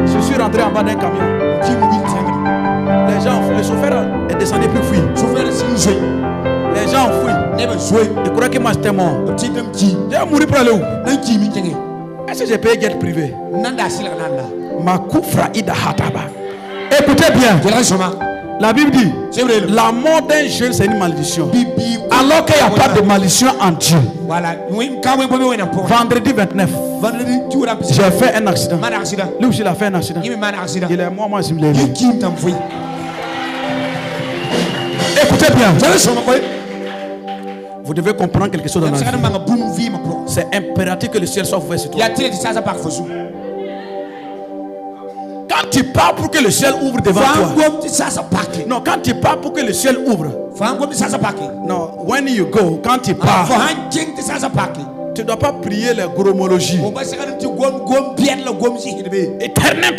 A: Je suis rentré en bas d'un camion. Les gens, le chauffeur est descendu plus fouillé. Les gens ont fouillé. Ils croyaient que moi j'étais mort. J'ai mouru pour aller où? Est-ce que j'ai payé guette privée? Ma koufra ida hataba. Écoutez bien. La Bible dit, la mort d'un jeune c'est une malédiction. Alors qu'il n'y a pas de malédiction en Dieu. Vendredi 29, j'ai fait un accident. Lui aussi il a fait un accident. Il est mort, moi je me l'ai vu. Écoutez bien. Vous devez comprendre quelque chose dans la vie. C'est impératif que le ciel soit ouvert sur toi. Quand tu parles pour que le ciel ouvre devant toi. Non, quand tu parles pour que le ciel ouvre. Non, when you go, quand tu parles, tu ne dois pas prier les gromologies. Éternel,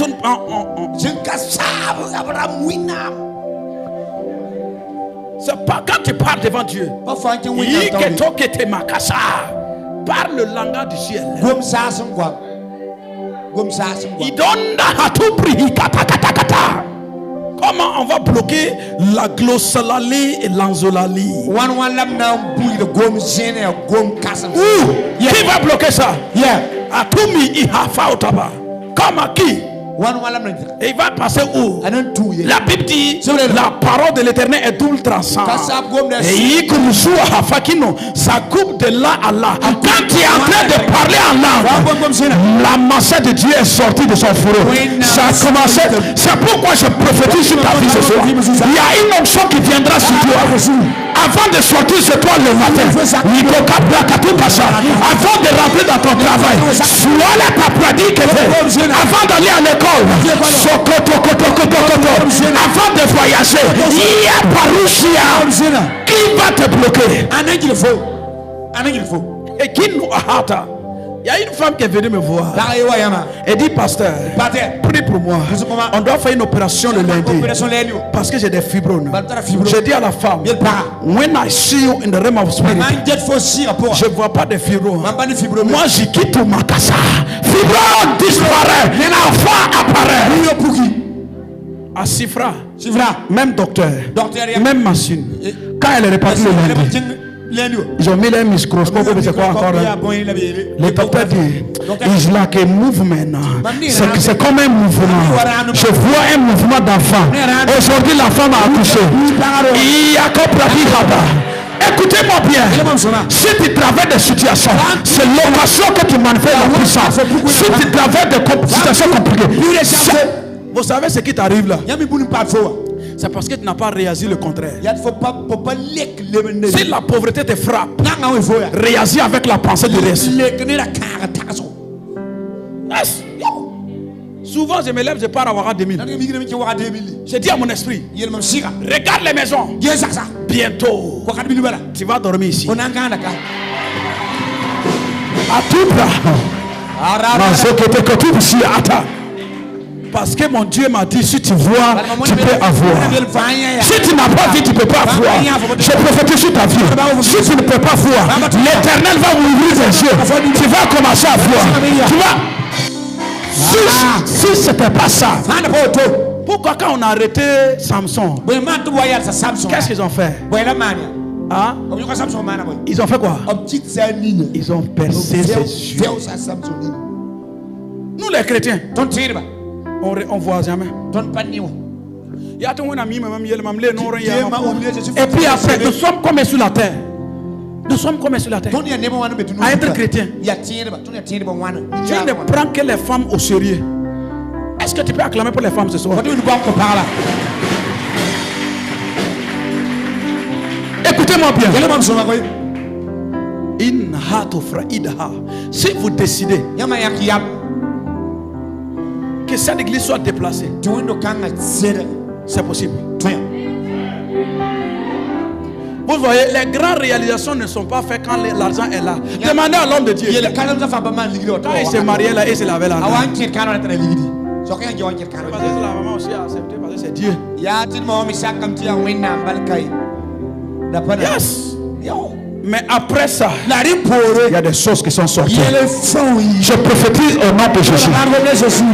A: c'est pas quand tu parles devant Dieu. Parle le langage du ciel. Comment on va bloquer la glossolali et l'anzolali? Qui va bloquer ça? Comment qui? Et il va passer où? La Bible dit la parole de l'Éternel est double tranchant. Et ça coupe de là à là. Quand tu es en train de parler en langue, la masse de Dieu est sortie de son fourreau. Ça a commencé. C'est pourquoi je prophétise sur ta vie ce soir. Il y a une onction qui viendra sur toi. Avant de sortir sur toi le matin, avant de rentrer dans ton travail, avant d'aller à l'école, avant de voyager, il y a Parousia qui va te bloquer. Et qui nous a. Il y a une femme qui est venue me voir. Elle dit, pasteur, prie pour moi. On doit faire une opération le lundi. Parce que j'ai des fibromes. J'ai dit à la femme, when I see you in the realm of spirit, je ne vois pas de fibromes. Moi, je quitte ma casa. Fibrome disparaît. L'enfant apparaît. À Sifra, même docteur, même machine. Quand elle est repartie le lundi,
B: Ils ont mis leur microscope, c'est quoi encore là? Le docteur dit, it's like a movement. C'est comme un mouvement. Je vois un mouvement d'enfant. Aujourd'hui, la femme a accouché. Il y a écoutez-moi bien. Si tu traverses des situations, c'est l'occasion que tu manifestes la puissance. Si tu traverses des situations compliquées, vous savez ce qui t'arrive là? C'est parce que tu n'as pas réagi le contraire. Si la pauvreté te frappe, réagis avec la pensée du reste. Souvent je me lève, je pars à Ouaga 2000. Je dis à mon esprit, regarde les maisons. Bientôt, tu vas dormir ici. À tout bras. Parce que mon Dieu m'a dit, si tu vois, tu peux avoir. Si tu n'as pas vu, tu ne peux pas voir. Je prophétise sur ta vie. Si tu ne peux pas voir, l'Éternel va ouvrir les yeux. Tu vas commencer à voir. Tu vas. Si ce n'était pas ça, pourquoi quand on a arrêté Samson, qu'est-ce qu'ils ont fait? Hein? Ils ont fait quoi? Ils ont percé ses yeux. Nous les chrétiens, on ne voit jamais. Et puis après, nous sommes comme sur la terre. Nous sommes comme sur la terre. À être chrétien, tu ne prends que les femmes au sérieux. Est-ce que tu peux acclamer pour les femmes ce soir? Écoutez-moi bien. Si vous décidez que cette église soit déplacée, c'est possible. Vous voyez, les grandes réalisations ne sont pas faites quand l'argent est là. Demandez à l'homme de Dieu. Quand il s'est marié là, il se lavait là. Parce que la maman aussi a accepté parce que c'est Dieu. Yes. Mais après ça, il y a des choses qui sont sorties. Je prophétise au nom de Jésus.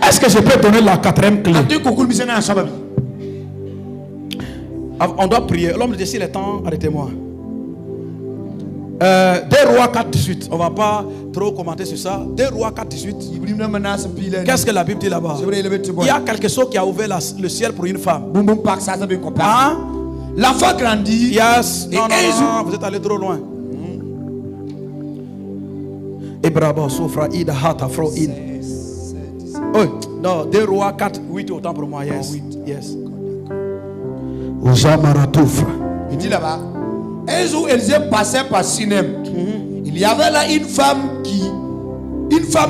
B: Est-ce que je peux donner la quatrième clé? On doit prier. L'homme de Dieu, s'il est temps, arrêtez-moi. 2 Rois 4, 18. On ne va pas trop commenter sur ça. 2 Rois 4, 18. Qu'est-ce que la Bible dit là-bas? Il y a quelque chose qui a ouvert le ciel pour une femme. Hein?
C: L'enfant grandit.
B: Yes. Non, vous êtes allé trop loin. Ibrahim Sofra Ida Hata Fro In. Oh, non, 2 Rois 4, 8, autant pour moi. Yes. Yes.
C: Il dit là-bas, un jour Élisée passait par Sinem. Il y avait là une femme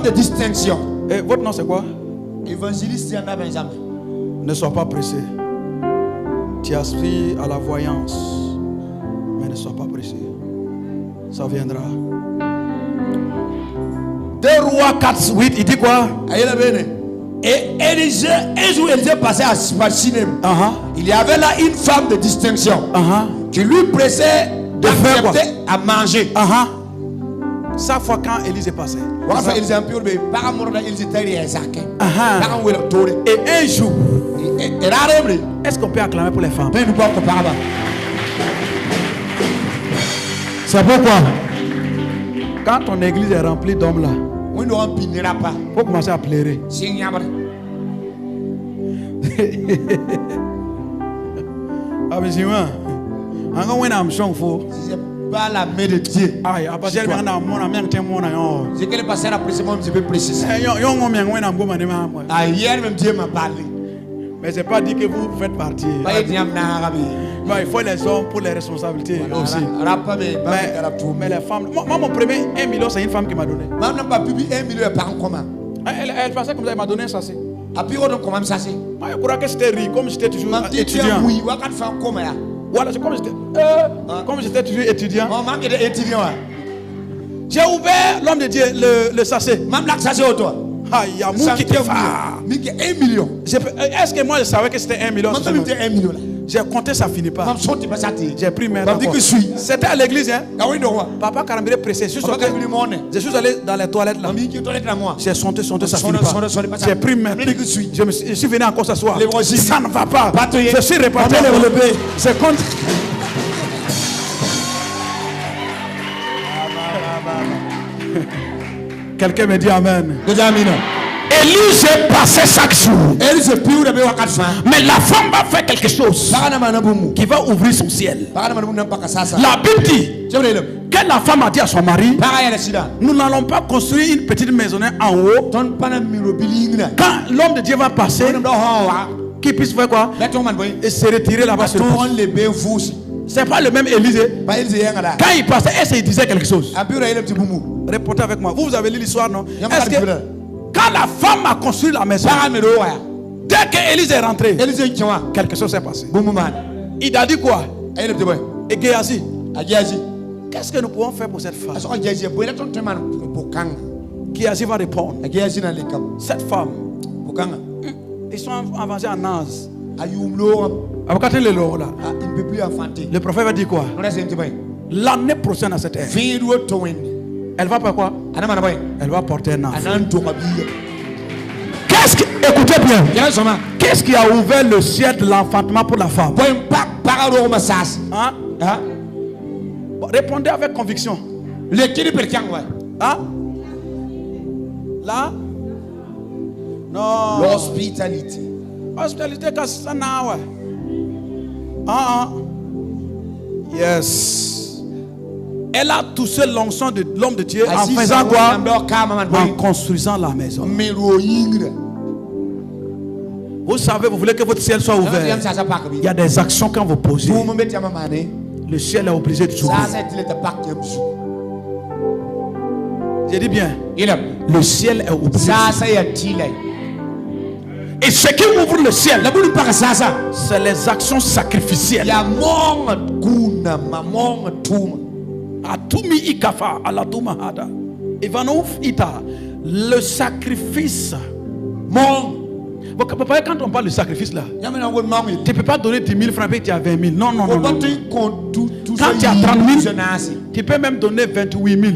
C: de distinction.
B: Et votre nom c'est quoi?
C: Évangéliste Yana Benjamin.
B: Ne sois pas pressé. Tu aspires à la voyance, mais ne sois pas pressé. Ça viendra. 2 Rois 4, 8, il dit quoi?
C: Et Élisée, un jour Élisée passait par Sinem. Il y avait là une femme de distinction qui lui pressait de faire à manger.
B: Chaque fois quand Élisée passait. Et un jour, est-ce qu'on peut acclamer pour les femmes? C'est pourquoi quand ton église est remplie d'hommes là, il faut commencer à pleurer. Ah mais c'est moi.
C: Pas la main de Dieu.
B: C'est
C: que le pasteur a précisé, moi je peux préciser. Hier même Dieu m'a parlé.
B: Mais c'est pas dit que vous faites partie. Il faut les hommes pour les responsabilités aussi. Mais les femmes. Moi, mon premier 1 million, c'est une femme qui m'a donné. Elle pensait comme ça, elle m'a donné ça. Je crois que c'était riche, comme j'étais toujours étudiant. Voilà, c'est comme j'étais toujours étudiant. J'ai ouvert l'homme de Dieu, le sachet. Ah, il y a mon qui te fait.
C: 1 million.
B: Est-ce que moi je savais que c'était 1 million? J'ai compté, ça finit pas. J'ai pris mes rapports. C'était à l'église, hein? Papa Karambiré pressé. Je suis allé dans les toilettes là. J'ai sonté, ça finit pas. J'ai pris mes. Je suis venu encore s'asseoir. Ça ne va pas. Je suis reparti. C'est contre. Quelqu'un me dit amen.
C: Déjà amina.
B: Élise passait chaque jour.
C: Élise piou de bewa katfa.
B: Mais la femme va faire quelque chose qui va ouvrir son ciel. La Bible dit que la femme a dit à son mari, nous n'allons pas construire une petite maisonnette en haut. Quand l'homme de Dieu va passer, qu'il puisse faire quoi? Et se retirer là-bas sur le poste. C'est pas le même Élise. Quand il passait, est-ce qu'il disait quelque chose? Répondez avec moi. Vous avez lu l'histoire, non? Est-ce que quand la femme a construit la maison, dès qu'Élise est rentré, quelque chose s'est passé. Il a dit quoi? Et Géasi, qu'est-ce que nous pouvons faire pour cette femme? Géasi va répondre. Cette femme, ils sont avancés en âge. Le prophète va dire quoi? L'année prochaine à cette heure, elle va faire quoi? Elle va porter un enfant. Écoutez bien. Qu'est-ce qui a ouvert le ciel de l'enfantement pour la femme? Hein? Répondez avec conviction. Hein? Là? Non.
C: L'hospitalité.
B: Hospitalité, ça n'a pas. Yes. Elle a touché l'onction de l'homme de Dieu en faisant quoi? En construisant la maison. Vous savez, vous voulez que votre ciel soit ouvert. Il y a des actions quand vous posez. Le ciel est obligé de s'ouvrir. J'ai dit bien. Le ciel est obligé. Et ce qui ouvre le ciel, c'est les actions sacrificielles. Atumi ikafa alatuma hada. Ivanov ita. Le sacrifice. Quand on parle de sacrifice là, tu ne peux pas donner 10 000 francs et tu as 20 000. Non. Quand tu as 30 000, tu peux même donner 28 000.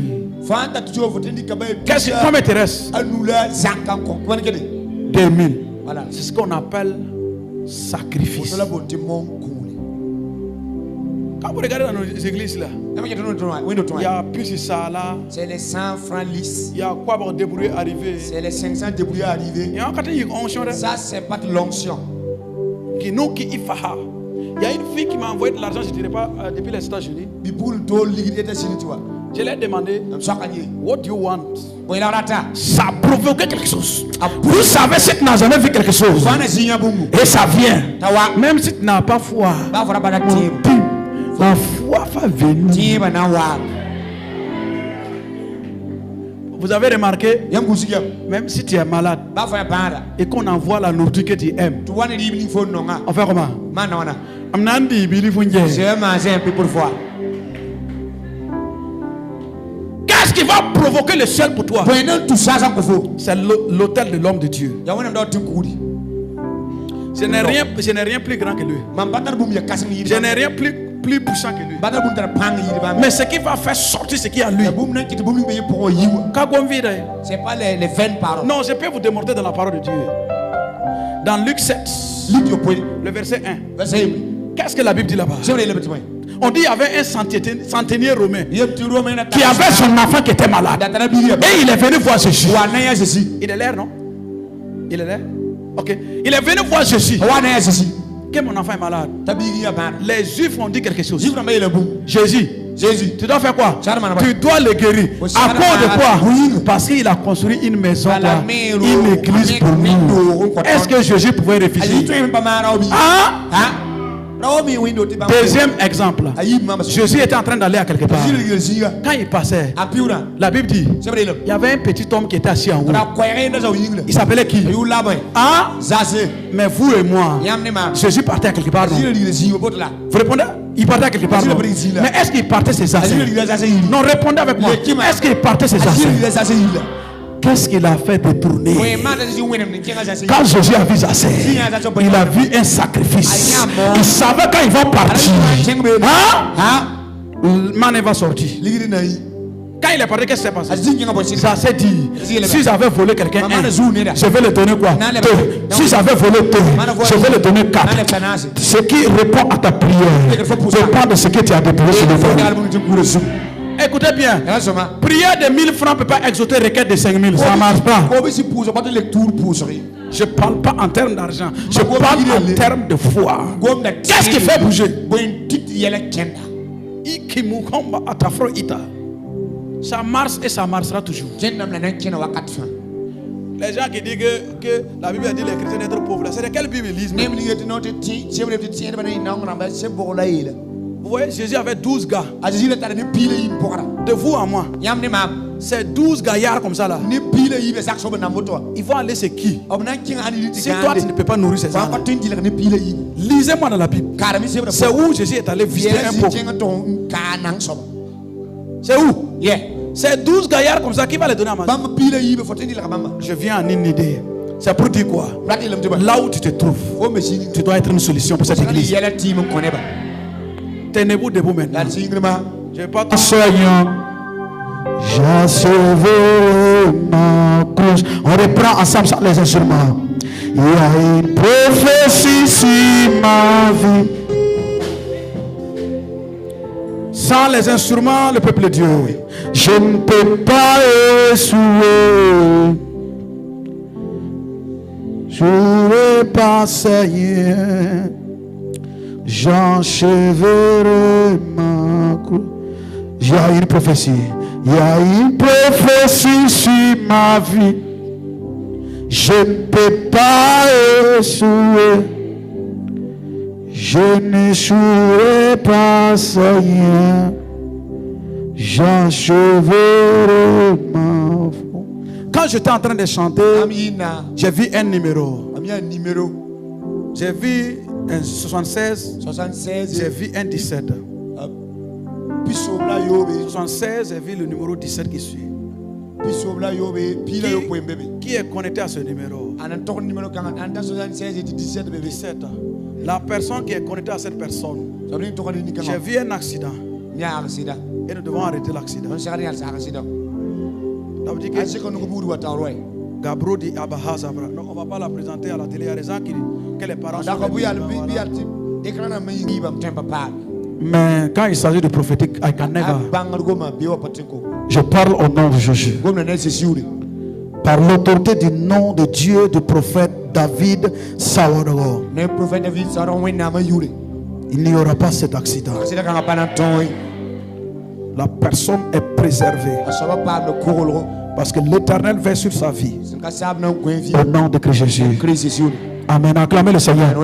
B: Qu'est-ce qui m'intéresse? 2 000. Voilà. C'est ce qu'on appelle sacrifice. Quand vous regardez dans nos églises là, il y a plus de ça là.
C: C'est les 100 francs lisses.
B: Il y a quoi pour débrouiller arriver.
C: C'est les 500 débrouillés arrivés. Ça c'est pas de l'onction.
B: Il y a une fille qui m'a envoyé de l'argent, je ne dirais pas, depuis les États-Unis. Je lui ai demandé, what do you want? Ça a provoqué quelque chose. Vous savez, si tu n'as jamais vu quelque chose, et ça vient, même si tu n'as pas foi, la foi va venir. Vous avez remarqué, même si tu es malade et qu'on envoie la nourriture que tu aimes, on fait comment?
C: J'ai mangé un peu pour foi.
B: Qu'est-ce qui va provoquer le ciel pour toi? C'est l'autel de l'homme de Dieu. Je n'ai rien plus grand que lui. Je n'ai rien plus puissant que lui. Mais ce qui va faire sortir ce qui est en lui,
C: c'est pas les vaines paroles.
B: non, je peux vous démontrer dans la parole de Dieu. Dans Luc 7, le verset 1. Qu'est-ce que la Bible dit là-bas? On dit qu'il y avait un centenier romain qui avait son enfant qui était malade. Et il est venu voir Jésus. Il est l'air, non? Il est l'air? Ok. Il est venu voir Jésus. Que mon enfant est malade. Les Juifs ont dit quelque chose. Jésus, tu dois faire quoi? Tu dois le guérir. À cause de quoi? Parce qu'il a construit une maison, une église pour nous. Est-ce que Jésus pouvait refuser? Deuxième exemple. Jésus était en train d'aller à quelque part. Quand il passait, la Bible dit, il y avait un petit homme qui était assis en haut. Il s'appelait qui? Mais vous et moi, Jésus partait à quelque part. Vous répondez? Il partait à quelque part. Mais est-ce qu'il partait ses assiettes? Non, répondez avec moi. Est-ce qu'il partait ses assiettes? Qu'est-ce qu'il a fait détourner? Quand Jésus a vu Zaché, il a vu un sacrifice. Il savait quand il va partir, Mané va sortir. Quand il est parti, qu'est-ce qui s'est passé? Zaché dit, si j'avais volé quelqu'un, je vais le donner quoi? 2. Si j'avais volé 2, je vais le donner 4. Ce qui répond à ta prière dépend de ce que tu as déposé sur le vol. Et Écoutez bien.
C: Ya soma.
B: Prière de 1000 francs ne peut pas exaucer requête de 5000. Ça ne marche pas.
C: Ko bi si pousse pas de lecture pousse.
B: Je ne parle pas en termes d'argent. Je parle en termes de foi. Qu'est-ce qui fait bouger? Ça marche et ça marchera toujours. Les gens qui disent que la Bible a dit les chrétiens d'être pauvres, c'est de quelle Bible ils lisent? Vous voyez, Jésus avait 12 gars. De vous à moi. C'est 12 gaillards comme ça là. Ils vont aller c'est qui? Si toi tu ne peux pas nourrir ces gens, lisez-moi dans la Bible. C'est où Jésus est allé visiter un pauvre? C'est où? C'est 12 gaillards comme ça qui va les donner à manger. Je viens en une idée. C'est pour dire quoi? Là où tu te trouves, tu dois être une solution pour cette église. Tenez-vous debout maintenant. Je vais pas te soigner. J'ai sauvé ma cause. On reprend ensemble les instruments. Il y a une prophétie sur ma vie. Sans les instruments, le peuple de Dieu, je ne peux pas échouer. Je ne vais pas saigner. J'enchevêtrai ma croix. Il y a une prophétie. Il y a une prophétie sur ma vie. Je ne peux pas échouer. Je n'échouerai pas, Seigneur. J'enchevêtrai ma foi. Quand j'étais en train de chanter, j'ai vu un numéro. J'ai vu un 76. J'ai vu un 17. 76, j'ai vu le numéro 17 qui suit. Qui est connecté à ce numéro? 17. La personne qui est connectée à cette personne. J'ai vu un accident. Et nous devons arrêter l'accident. Ça veut dire que Gabro dit Abahazabra. Non, on ne va pas la présenter à la télé. Il y a des gens qui que les parents sont. Mais quand il s'agit de prophétique, I can never. Je parle au nom de Jésus. Par l'autorité du nom de Dieu, du prophète David Sawadogo. Il n'y aura pas cet accident. La personne est préservée. Parce que l'Éternel veille sur sa vie. Au nom de Christ Jésus. Amen. Acclamez le Seigneur.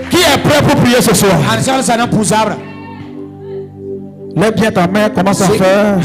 B: Qui est prêt pour prier ce soir? Lève bien ta main, commence à faire.